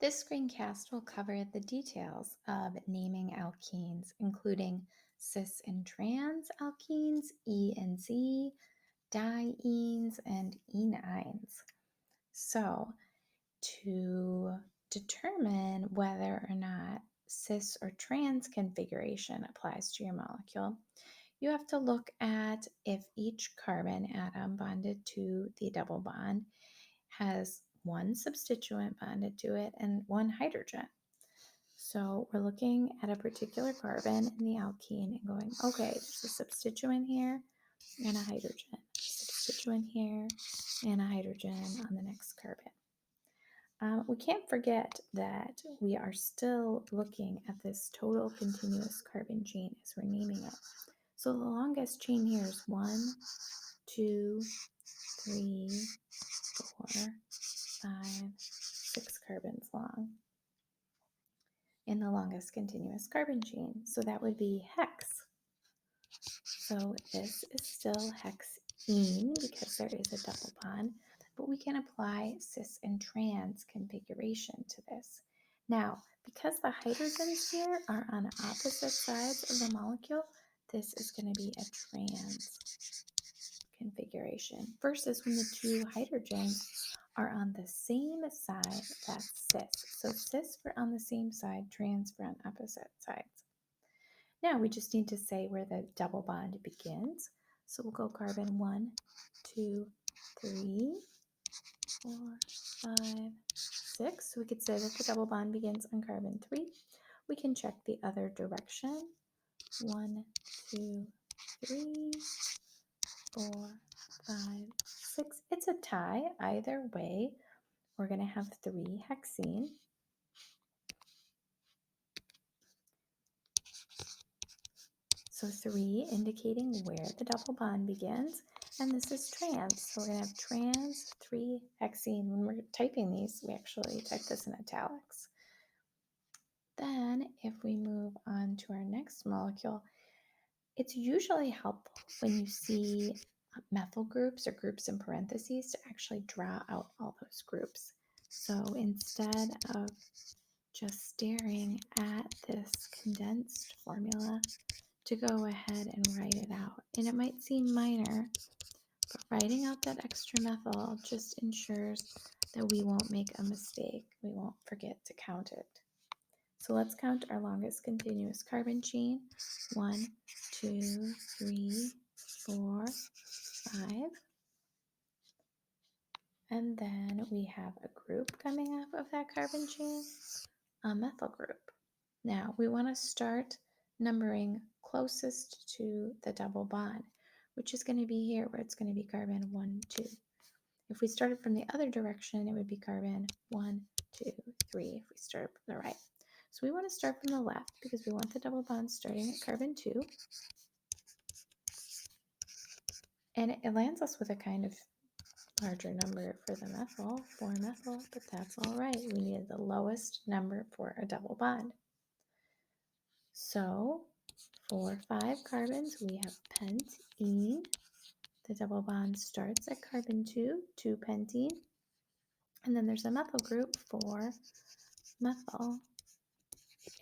This screencast will cover the details of naming alkenes, including cis and trans alkenes, E and Z, dienes, and enynes. So, to determine whether or not cis or trans configuration applies to your molecule, you have to look at if each carbon atom bonded to the double bond has one substituent bonded to it and one hydrogen. So we're looking at a particular carbon in the alkene and going, okay, there's a substituent here and a hydrogen, substituent here and a hydrogen on the next carbon. We can't forget that we are still looking at this total continuous carbon chain as we're naming it. So the longest chain here is 1, 2, 3, 4, 5, 6 carbons long in the longest continuous carbon chain. So that would be hex. So this is still hexene because there is a double bond, but we can apply cis and trans configuration to this. Now, because the hydrogens here are on opposite sides of the molecule, this is going to be a trans configuration versus when the two hydrogens are on the same side, that's cis. So cis for on the same side, trans for on opposite sides. Now we just need to say where the double bond begins. So we'll go carbon 1, 2, 3, 4, 5, 6. So we could say that the double bond begins on carbon 3. We can check the other direction. 1, 2, 3, 4, 5, 6. It's a tie either way. We're going to have 3 hexene. So 3 indicating where the double bond begins. And this is trans. So we're going to have trans 3 hexene. When we're typing these, we actually type this in italics. Then if we move on to our next molecule, it's usually helpful when you see methyl groups or groups in parentheses to actually draw out all those groups. So instead of just staring at this condensed formula, to go ahead and write it out. And it might seem minor, but writing out that extra methyl just ensures that we won't make a mistake. We won't forget to count it. So let's count our longest continuous carbon chain. 1, 2, 3, 4, 5. And then we have a group coming up of that carbon chain, a methyl group. Now we want to start numbering closest to the double bond, which is going to be here where it's going to be carbon 1, 2. If we started from the other direction, it would be carbon 1, 2, 3 if we start from the right. So we want to start from the left because we want the double bond starting at carbon 2. And it lands us with a kind of larger number for the methyl, 4 methyl, but that's all right. We needed the lowest number for a double bond. So for 5 carbons, we have pentene. The double bond starts at carbon 2, 2-pentene. And then there's a methyl group, 4 methyl.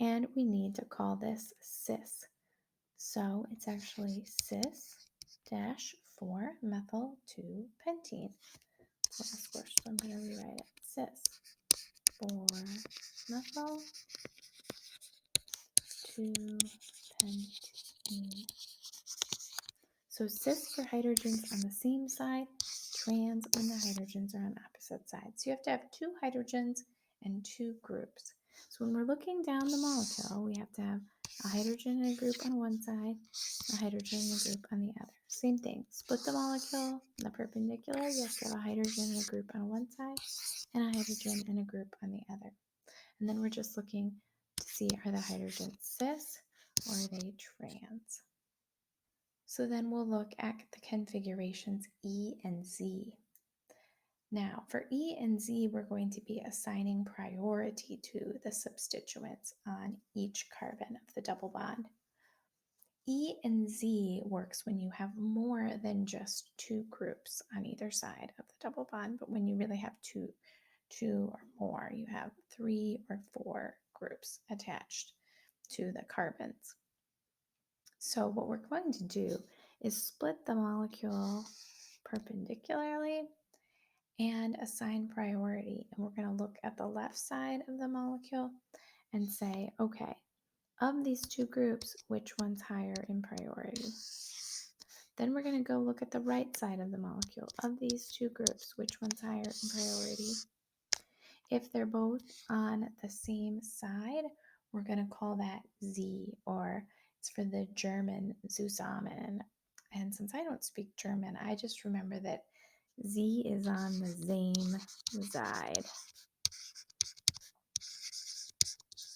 And we need to call this cis. So it's actually cis-4 methyl 2-pentene. So I'm going to rewrite it. Cis 4 methyl 2-pentene. So cis for hydrogens on the same side, trans when the hydrogens are on opposite sides. So you have to have 2 hydrogens and 2 groups. So when we're looking down the molecule, we have to have a hydrogen and a group on one side, a hydrogen and a group on the other. Same thing, split the molecule in the perpendicular, you have to have a hydrogen and a group on one side, and a hydrogen and a group on the other. And then we're just looking to see, are the hydrogens cis or are they trans? So then we'll look at the configurations E and Z. Now for E and Z, we're going to be assigning priority to the substituents on each carbon of the double bond. E and Z works when you have more than just 2 groups on either side of the double bond, but when you really have two 2 or more. You have 3 or 4 groups attached to the carbons. So what we're going to do is split the molecule perpendicularly and assign priority. And we're going to look at the left side of the molecule and say, okay, of these two groups, which one's higher in priority? Then we're going to go look at the right side of the molecule. Of these two groups, which one's higher in priority? If they're both on the same side, we're going to call that Z, or it's for the German zusammen. And since I don't speak German, I just remember that Z is on the same side.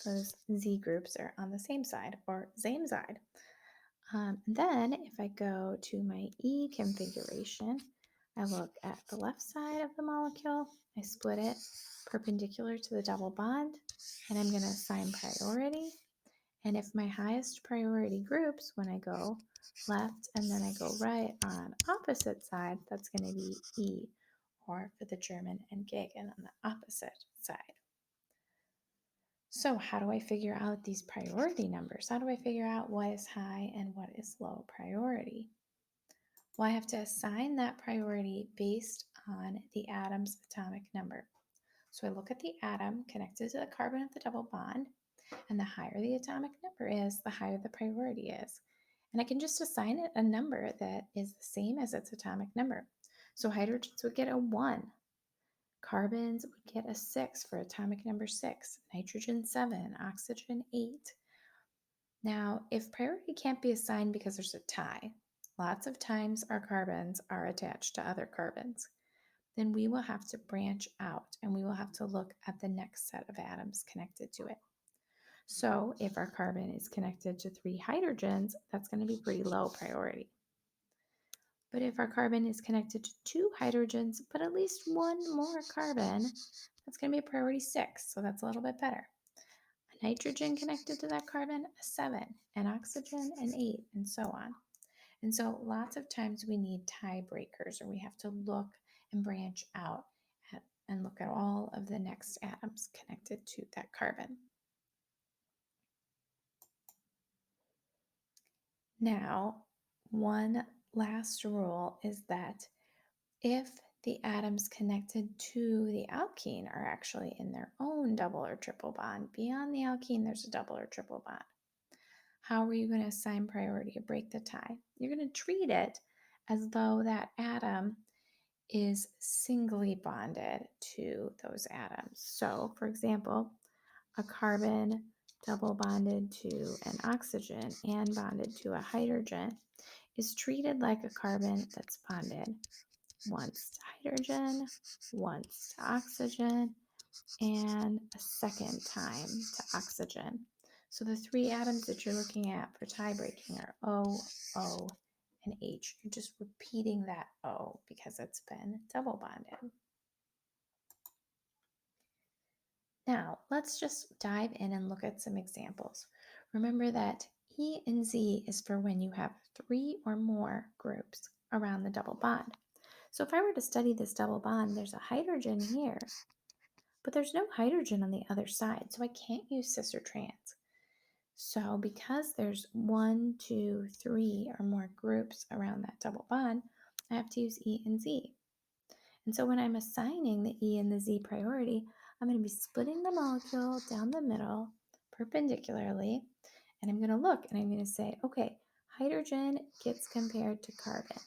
Those Z groups are on the same side, or same side. Then if I go to my E configuration, I look at the left side of the molecule, I split it perpendicular to the double bond, and I'm going to assign priority. And if my highest priority groups, when I go left and then I go right on opposite side, that's going to be E, or for the German entgegen on the opposite side. So how do I figure out these priority numbers? How do I figure out what is high and what is low priority? Well, I have to assign that priority based on the atom's atomic number. So I look at the atom connected to the carbon of the double bond, and the higher the atomic number is, the higher the priority is. And I can just assign it a number that is the same as its atomic number. So hydrogens would get a 1. Carbons would get a 6 for atomic number 6, nitrogen 7, oxygen 8. Now, if priority can't be assigned because there's a tie, lots of times our carbons are attached to other carbons, then we will have to branch out and we will have to look at the next set of atoms connected to it. So if our carbon is connected to 3 hydrogens, that's going to be pretty low priority. But if our carbon is connected to 2 hydrogens, but at least one more carbon, that's going to be a priority 6, so that's a little bit better. A nitrogen connected to that carbon, a 7, an oxygen, an 8, and so on. And so lots of times we need tiebreakers, or we have to look and branch out and look at all of the next atoms connected to that carbon. Now, one last rule is that if the atoms connected to the alkene are actually in their own double or triple bond, beyond the alkene there's a double or triple bond. How are you going to assign priority to break the tie? You're going to treat it as though that atom is singly bonded to those atoms. So, for example, a carbon double bonded to an oxygen and bonded to a hydrogen is treated like a carbon that's bonded once to hydrogen, once to oxygen, and a second time to oxygen. So the 3 atoms that you're looking at for tie breaking are O, O, and H. You're just repeating that O because it's been double bonded. Now, let's just dive in and look at some examples. Remember that E and Z is for when you have 3 or more groups around the double bond. So if I were to study this double bond, there's a hydrogen here, but there's no hydrogen on the other side, so I can't use cis or trans. So because there's 1, 2, 3 or more groups around that double bond, I have to use E and Z. And so when I'm assigning the E and the Z priority, I'm going to be splitting the molecule down the middle perpendicularly, and I'm going to look and I'm going to say, okay, hydrogen gets compared to carbon.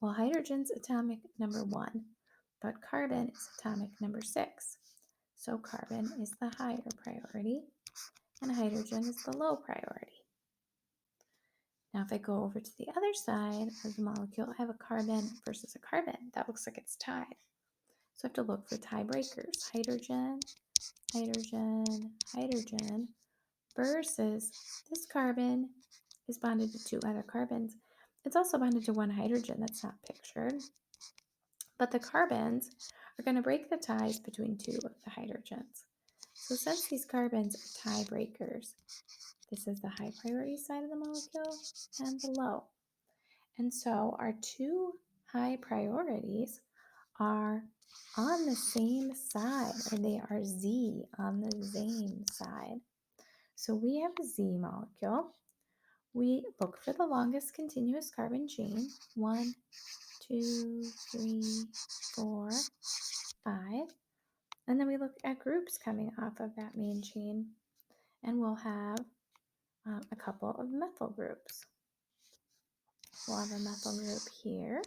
Well, hydrogen's atomic number 1, but carbon is atomic number 6. So carbon is the higher priority, and hydrogen is the low priority. Now, if I go over to the other side of the molecule, I have a carbon versus a carbon. That looks like it's tied. So I have to look for tiebreakers. Hydrogen, hydrogen, hydrogen versus this carbon is bonded to 2 other carbons. It's also bonded to 1 hydrogen that's not pictured. But the carbons are going to break the ties between 2 of the hydrogens. So since these carbons are tiebreakers, this is the high priority side of the molecule and the low. And so our 2 high priorities are on the same side, or they are Z on the same side. So we have a Z molecule. We look for the longest continuous carbon chain. 1, 2, 3, 4, 5. And then we look at groups coming off of that main chain. And we'll have a couple of methyl groups. We'll have a methyl group here.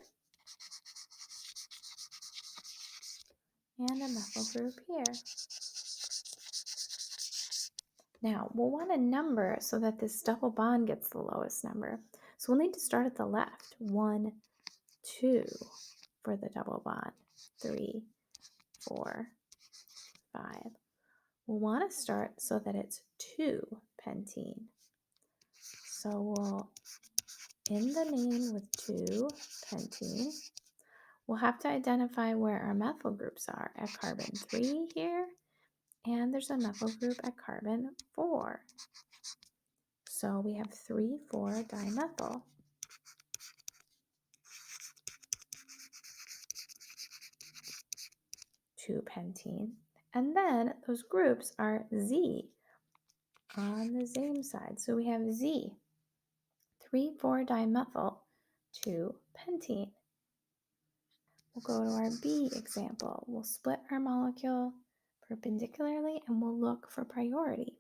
And a methyl group here. Now, we'll want a number so that this double bond gets the lowest number. So we'll need to start at the left. 1, 2 for the double bond. 3, 4, 5. We'll want to start so that it's 2 pentene. So we'll end the name with 2 pentene. We'll have to identify where our methyl groups are at carbon 3 here, and there's a methyl group at carbon 4. So we have 3,4-dimethyl. 2 pentene. And then those groups are Z on the same side. So we have Z, 3,4-dimethyl, 2 pentene. We'll go to our B example. We'll split our molecule perpendicularly and we'll look for priority.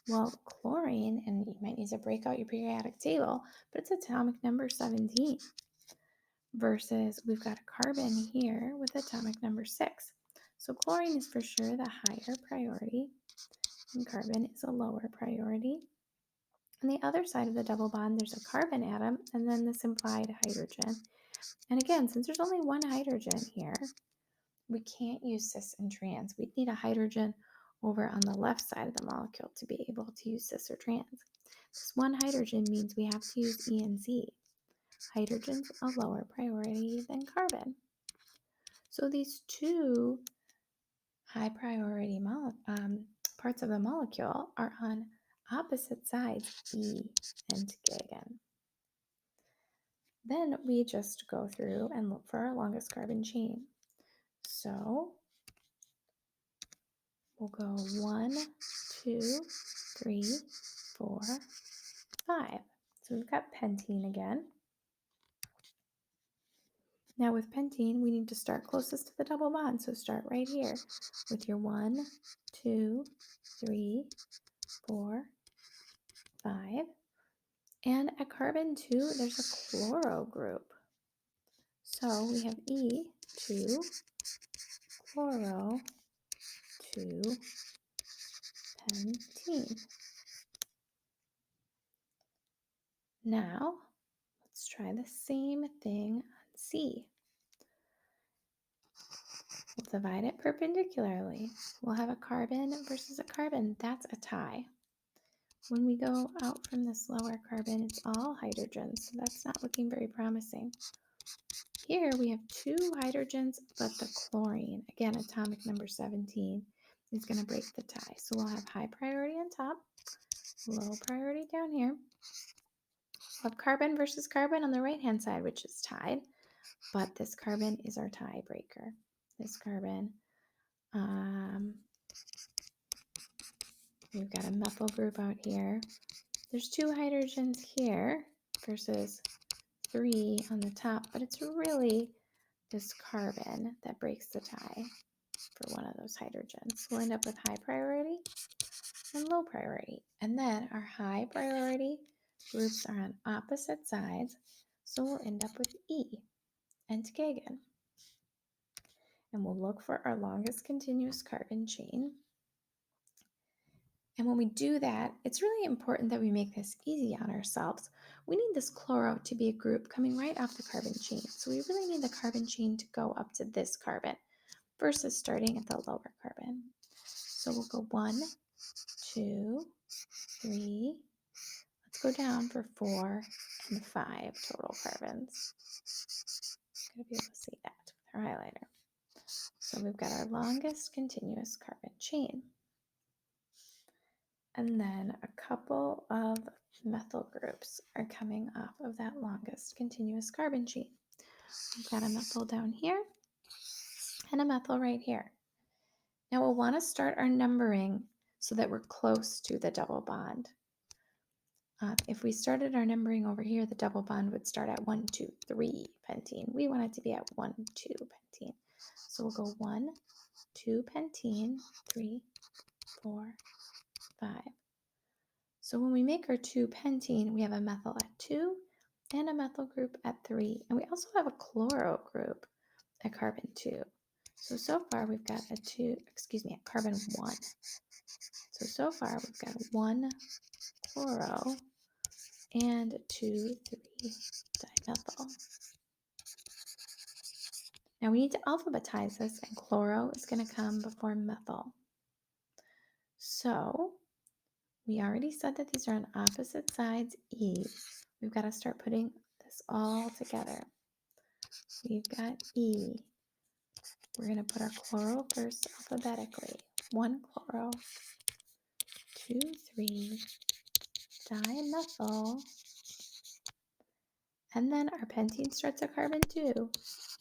Well, chlorine, and you might need to break out your periodic table, but it's atomic number 17 versus we've got a carbon here with atomic number 6. So chlorine is for sure the higher priority and carbon is a lower priority. On the other side of the double bond, there's a carbon atom and then this implied hydrogen. And again, since there's only one hydrogen here, we can't use cis and trans. We'd need a hydrogen over on the left side of the molecule to be able to use cis or trans. This one hydrogen means we have to use E and Z. Hydrogen's a lower priority than carbon. So these two high priority parts of the molecule are on opposite sides, E and entgegen. Then we just go through and look for our longest carbon chain. So we'll go 1, 2, 3, 4, 5. So we've got pentene again. Now with pentene, we need to start closest to the double bond. So start right here with your 1, 2, 3, 4, 5. And at carbon 2, there's a chloro group. So we have E2, chloro, 2, pentene. Now, let's try the same thing on C. We'll divide it perpendicularly. We'll have a carbon versus a carbon. That's a tie. When we go out from this lower carbon, it's all hydrogens, so that's not looking very promising. Here we have 2 hydrogens, but the chlorine, again, atomic number 17, is going to break the tie. So we'll have high priority on top, low priority down here. We'll have carbon versus carbon on the right-hand side, which is tied, but this carbon is our tiebreaker. This carbon, we've got a methyl group out here. There's 2 hydrogens here versus 3 on the top, but it's really this carbon that breaks the tie for one of those hydrogens. We'll end up with high priority and low priority. And then our high priority groups are on opposite sides, so we'll end up with E, entgegen. And we'll look for our longest continuous carbon chain. And when we do that, it's really important that we make this easy on ourselves. We need this chloro to be a group coming right off the carbon chain. So we really need the carbon chain to go up to this carbon versus starting at the lower carbon. So we'll go 1, 2, 3. Let's go down for 4 and 5 total carbons. Gotta be able to see that with our highlighter. So we've got our longest continuous carbon chain. And then a couple of methyl groups are coming off of that longest continuous carbon chain. We've got a methyl down here, and a methyl right here. Now we'll want to start our numbering so that we're close to the double bond. If we started our numbering over here, the double bond would start at 1, 2, 3 pentene. We want it to be at 1, 2 pentene. So we'll go 1, 2 pentene, 3, 4, 5. So when we make our 2 pentene, we have a methyl at 2 and a methyl group at 3. And we also have a chloro group at carbon 2. So far we've got a carbon 1. So far we've got 1 chloro and 2, 3 dimethyl. Now we need to alphabetize this, and chloro is going to come before methyl. So we already said that these are on opposite sides, E. We've got to start putting this all together. We've got E. We're going to put our chloro first alphabetically. 1 chloro, 2, 3 dimethyl, and then our pentene starts at carbon 2,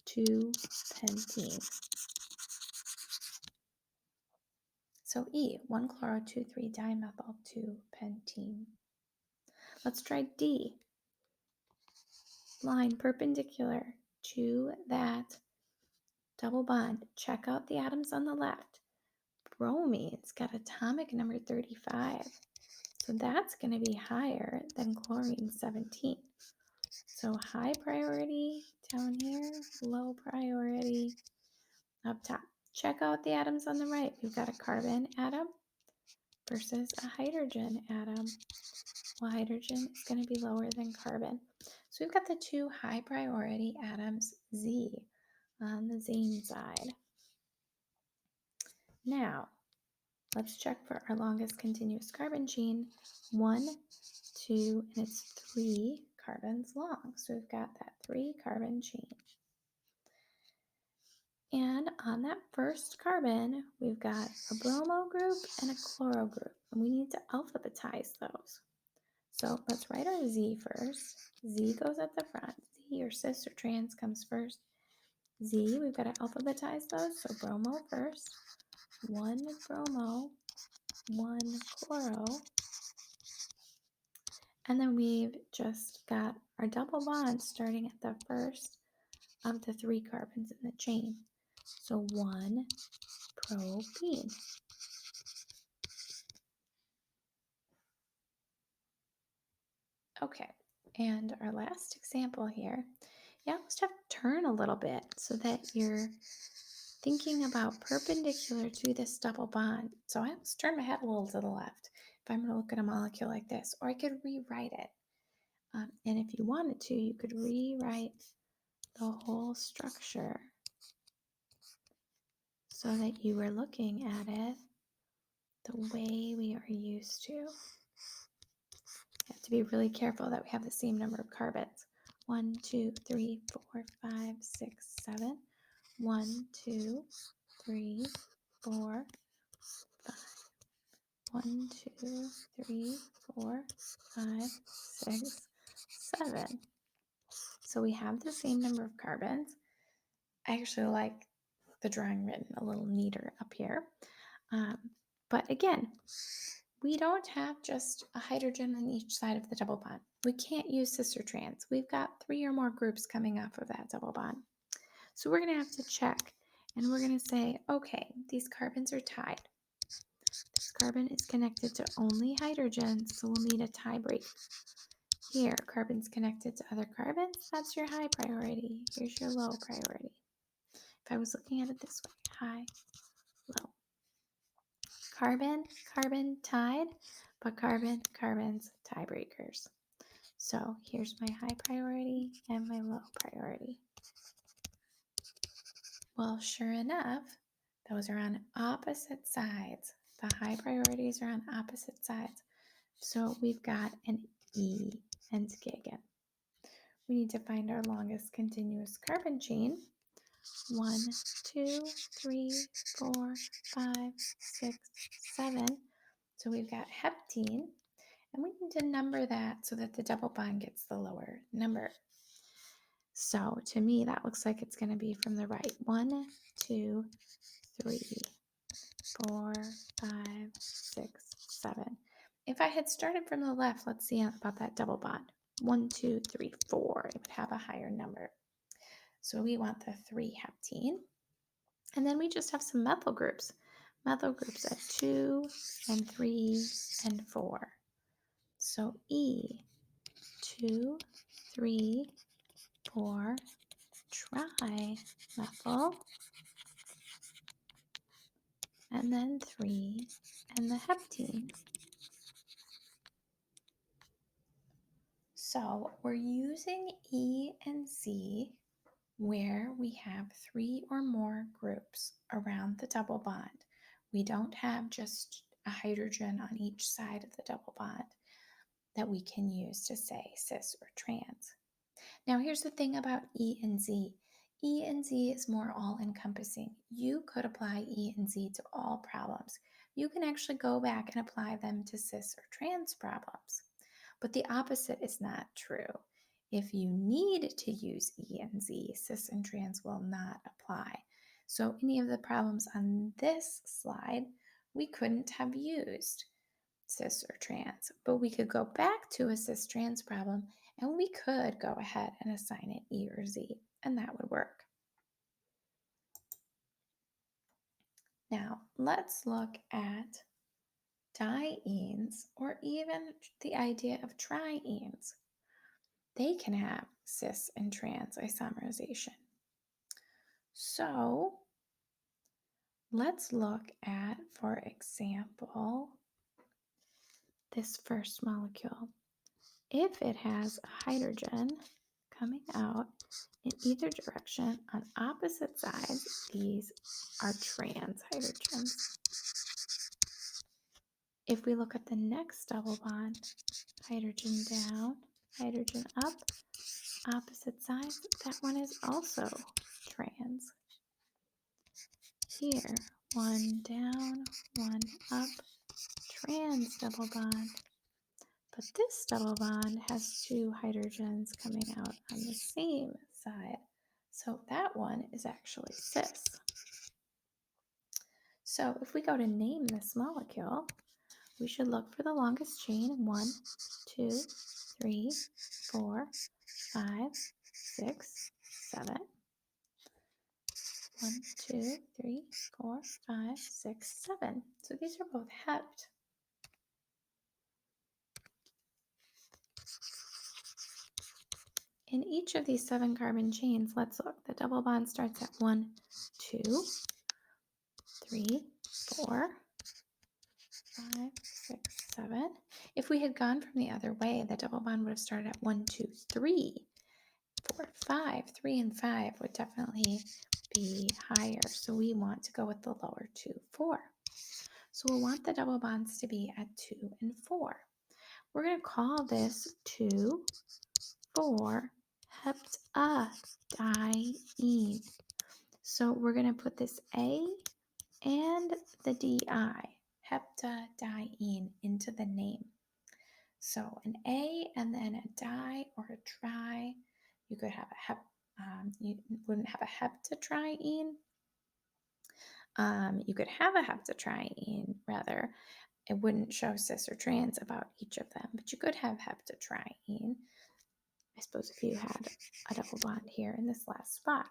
2 pentene. So E, 1 chloro, 2, 3 dimethyl, 2 pentene. Let's try D. Line perpendicular to that double bond. Check out the atoms on the left. Bromine's got atomic number 35. So that's going to be higher than chlorine 17. So high priority down here, low priority up top. Check out the atoms on the right. We've got a carbon atom versus a hydrogen atom. Well, hydrogen is going to be lower than carbon. So we've got the 2 high priority atoms, Z, on the zane side. Now, let's check for our longest continuous carbon chain. 1, 2, and it's 3 carbons long. So we've got that 3 carbon chain. And on that first carbon, we've got a bromo group and a chloro group, and we need to alphabetize those. So let's write our Z first. Z goes at the front. Z or cis or trans comes first. Z, we've got to alphabetize those. So bromo first. 1 bromo, 1 chloro. And then we've just got our double bond starting at the first of the 3 carbons in the chain. So 1 propene. Okay, and our last example here, you almost have to turn a little bit so that you're thinking about perpendicular to this double bond. So I almost turn my head a little to the left if I'm going to look at a molecule like this, or I could rewrite it. And if you wanted to, you could rewrite the whole structure so that you were looking at it the way we are used to. You have to be really careful that we have the same number of carbons. 1, 2, 3, 4, 5, 6, 7. 1, 2, 3, 4, 5. 1, 2, 3, 4, 5, 6, 7. So we have the same number of carbons. I actually like the drawing written a little neater up here. But again, we don't have just a hydrogen on each side of the double bond. We can't use cis or trans. We've got 3 or more groups coming off of that double bond. So we're going to have to check, and we're going to say, okay, these carbons are tied. This carbon is connected to only hydrogens, so we'll need a tie break. Here, carbon's connected to other carbons. That's your high priority. Here's your low priority. If I was looking at it this way, high, low. Carbon, carbon tied, but carbon, carbons tiebreakers. So here's my high priority and my low priority. Well, sure enough, those are on opposite sides. The high priorities are on opposite sides. So we've got an E and gigan. We need to find our longest continuous carbon chain. 1, 2, 3, 4, 5, 6, 7. So we've got heptene, and we need to number that so that the double bond gets the lower number. So to me, that looks like it's going to be from the right. 1, 2, 3, 4, 5, 6, 7. If I had started from the left, let's see about that double bond. 1, 2, 3, 4. It would have a higher number. So we want the 3 heptene. And then we just have some methyl groups. Methyl groups at 2 and 3 and 4. So E, 2, 3, 4, trimethyl, and then 3 and the heptene. So we're using E and C where we have 3 or more groups around the double bond. We don't have just a hydrogen on each side of the double bond that we can use to say cis or trans. Now here's the thing about E and Z. E and Z is more all-encompassing. You could apply E and Z to all problems. You can actually go back and apply them to cis or trans problems. But the opposite is not true. If you need to use E and Z, cis and trans will not apply. So any of the problems on this slide, we couldn't have used cis or trans, but we could go back to a cis trans problem and we could go ahead and assign it E or Z, and that would work. Now, let's look at dienes, or even the idea of trienes. They can have cis and trans isomerization. So let's look at, for example, this first molecule. If it has a hydrogen coming out in either direction on opposite sides, these are trans hydrogens. If we look at the next double bond, hydrogen down, hydrogen up, opposite sides, that one is also trans. Here, one down, one up, trans double bond. But this double bond has 2 hydrogens coming out on the same side. So that one is actually cis. So if we go to name this molecule, we should look for the longest chain. 1, 2, 3, 4, 5, 6, 7. 1, 2, 3, 4, 5, 6, 7. So these are both hept. In each of these 7 carbon chains, let's look. The double bond starts at 1, 2, 3, 4, 5, 6, 7. If we had gone from the other way, the double bond would have started at 1, 2, 3, 4, 5. 3 and 5 would definitely be higher. So we want to go with the lower 2, 4. So we'll want the double bonds to be at 2 and 4. We're going to call this 2, 4 heptadiene. So we're going to put this A and the DI, heptadiene, into the name. So an A and then a di or a tri. You could have you wouldn't have a heptatriene. You could have a heptatriene, rather. It wouldn't show cis or trans about each of them, but you could have heptatriene. I suppose if you had a double bond here in this last spot.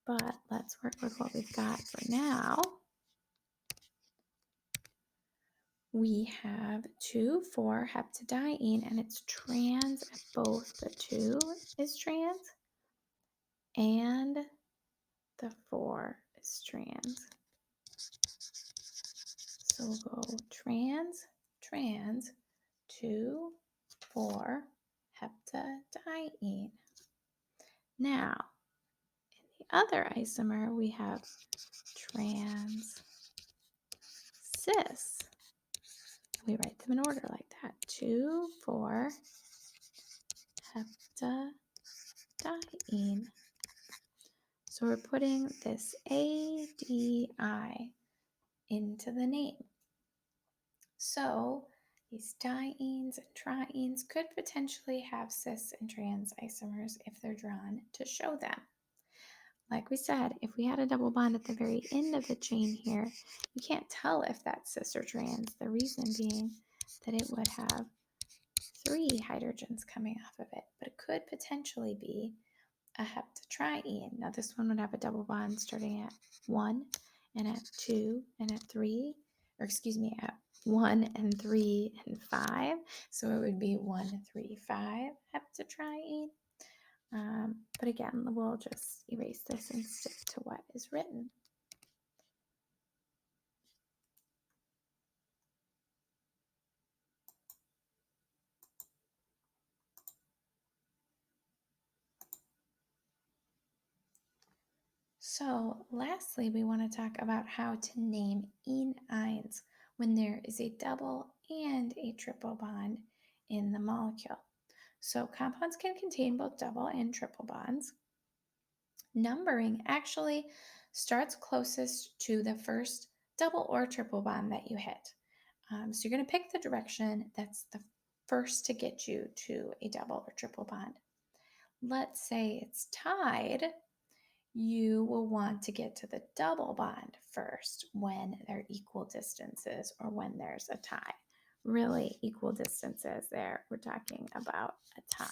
But let's work with what we've got for now. We have 2, 4 heptadiene, and it's trans at both. The 2 is trans, and the 4 is trans. So we'll go trans, trans, 2, 4 heptadiene. Now, in the other isomer, we have trans, cis. We write them in order like that. 2, 4 heptadiene. So we're putting this ADI into the name. So These dienes and trienes could potentially have cis and trans isomers if they're drawn to show them. Like we said, if we had a double bond at the very end of the chain here, you can't tell if that's cis or trans. The reason being that it would have 3 hydrogens coming off of it, but it could potentially be a heptatriene. Now this one would have a double bond starting at 1 and at 2 and at 3, or excuse me, at 1 and 3 and 5. So it would be 1, 3, 5 heptatriene. But again, we'll just erase this and stick to what is written. So lastly, we want to talk about how to name enynes when there is a double and a triple bond in the molecule. So compounds can contain both double and triple bonds. Numbering actually starts closest to the first double or triple bond that you hit. So you're going to pick the direction that's the first to get you to a double or triple bond. Let's say it's tied. You will want to get to the double bond first when they're equal distances or when there's a tie. Really equal distances there. We're talking about a tie.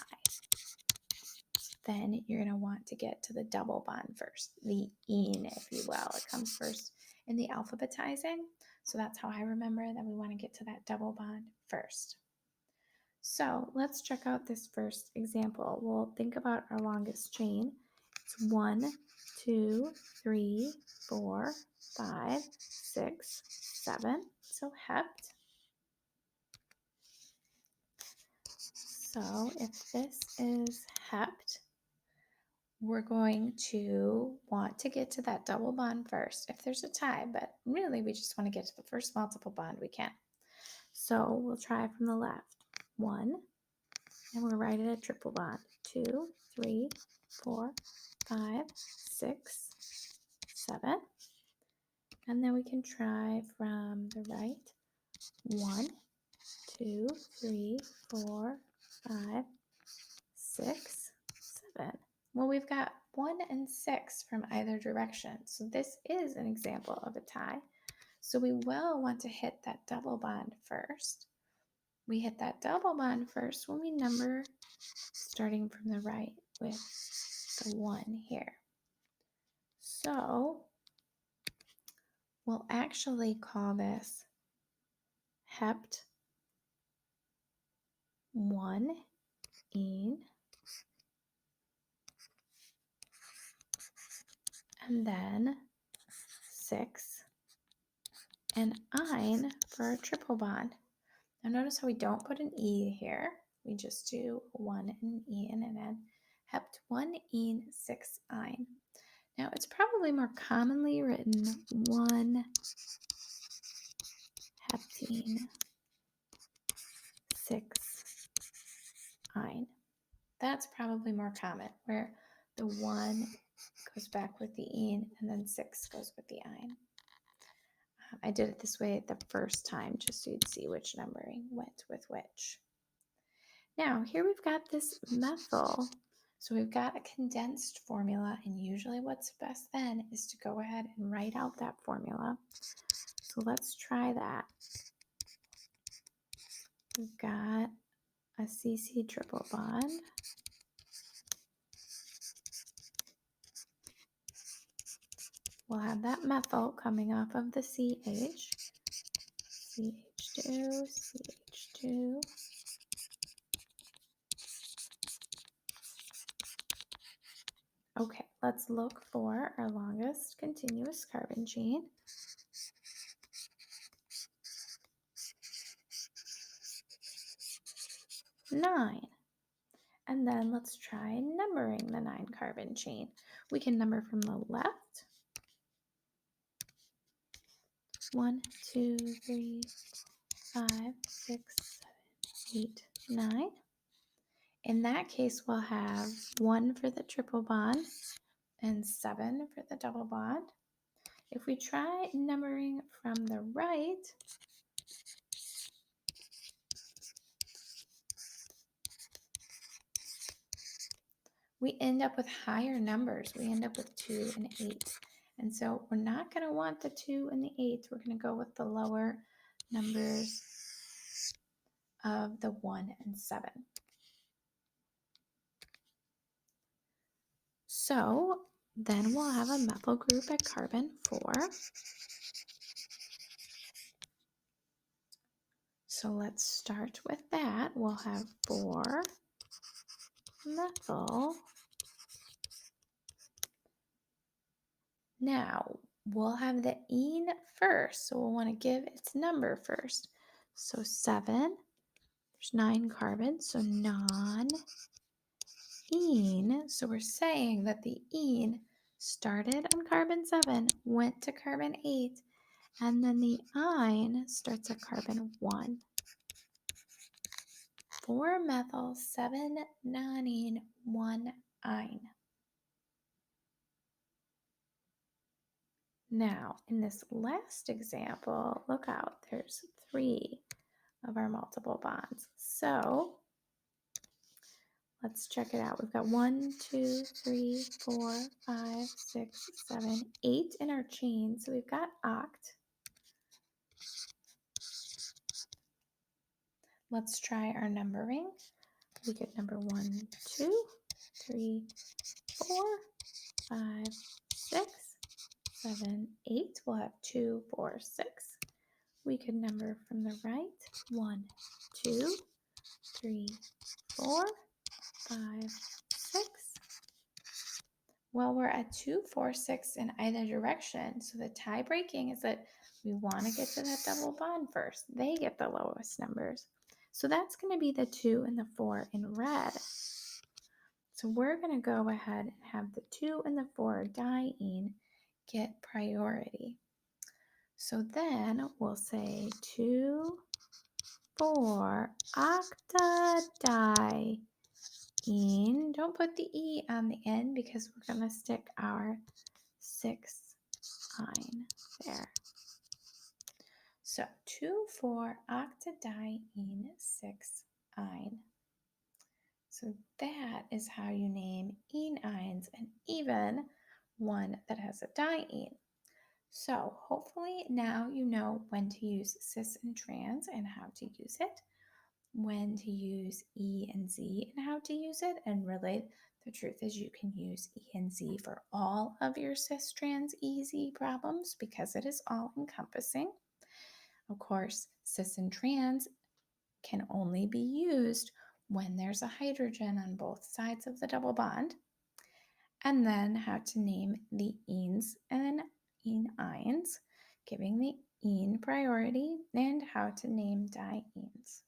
Then you're going to want to get to the double bond first, the ene, if you will. It comes first in the alphabetizing. So that's how I remember that we want to get to that double bond first. So let's check out this first example. We'll think about our longest chain. It's 1, 2, 3, 4, 5, 6, 7. So hept. So if this is hept, we're going to want to get to that double bond first if there's a tie, but really we just want to get to the first multiple bond we can. So we'll try from the left. 1, and we'll write it a triple bond. 2, 3, 4, 5, 6, 7. And then we can try from the right. 1, 2, 3, 4, 5, 6, 7. Well, we've got 1 and 6 from either direction. So this is an example of a tie. So we will want to hit that double bond first. We hit that double bond first when we number starting from the right with the 1 here. So we'll actually call this hept 1 ene, and then 6 and ine for a triple bond. Now notice how we don't put an E here. We just do 1 and an E and then hept 1 ene 6 ine. Now it's probably more commonly written 1 heptene 6 ine. That's probably more common, where the 1 goes back with the ene and then 6 goes with the ine. I did it this way the first time just so you'd see which numbering went with which. Now here we've got this methyl. So we've got a condensed formula, and usually what's best then is to go ahead and write out that formula. So let's try that. We've got a CC triple bond. We'll have that methyl coming off of the CH. CH2, CH2. Okay, let's look for our longest continuous carbon chain. Nine. And then let's try numbering the 9 carbon chain. We can number from the left. 1, 2, 3, 5, 6, 7, 8, 9. In that case, we'll have 1 for the triple bond and 7 for the double bond. If we try numbering from the right, we end up with higher numbers. We end up with 2 and 8. And so we're not going to want the 2 and the 8. We're going to go with the lower numbers of the 1 and 7. So then we'll have a methyl group at carbon 4. So let's start with that. We'll have 4 methyl. Now we'll have the ene first. So we'll want to give its number first. So 7, there's 9 carbons, so non-ene. So we're saying that the ene started on carbon 7, went to carbon 8, and then the ine starts at carbon 1. 4 methyl, 7 nonene, 1 ine. Now, in this last example, look out, there's 3 of our multiple bonds. So let's check it out. We've got 1, 2, 3, 4, 5, 6, 7, 8 in our chain. So we've got oct. Let's try our numbering. We could number 1, 2, 3, 4, 5, 6, 7, 8. We'll have 2, 4, 6. We could number from the right. 1, 2, 3, 4, 5, 6. Well, we're at 2, 4, 6 in either direction. So the tie breaking is that we want to get to that double bond first. They get the lowest numbers. So that's going to be the 2 and the 4 in red. So we're going to go ahead and have the 2 and the 4 diene get priority. So then we'll say 2, 4 octadiene. Don't put the E on the end because we're going to stick our 6 ine there. So 2, 4 octadiene 6 ine. So that is how you name ene-ines, and even one that has a diene. So hopefully now you know when to use cis and trans and how to use it, when to use E and Z and how to use it, and really the truth is you can use E and Z for all of your cis, trans, EZ problems because it is all encompassing. Of course, cis and trans can only be used when there's a hydrogen on both sides of the double bond. And then how to name the enes and ene-ines, giving the ene priority, and how to name dienes.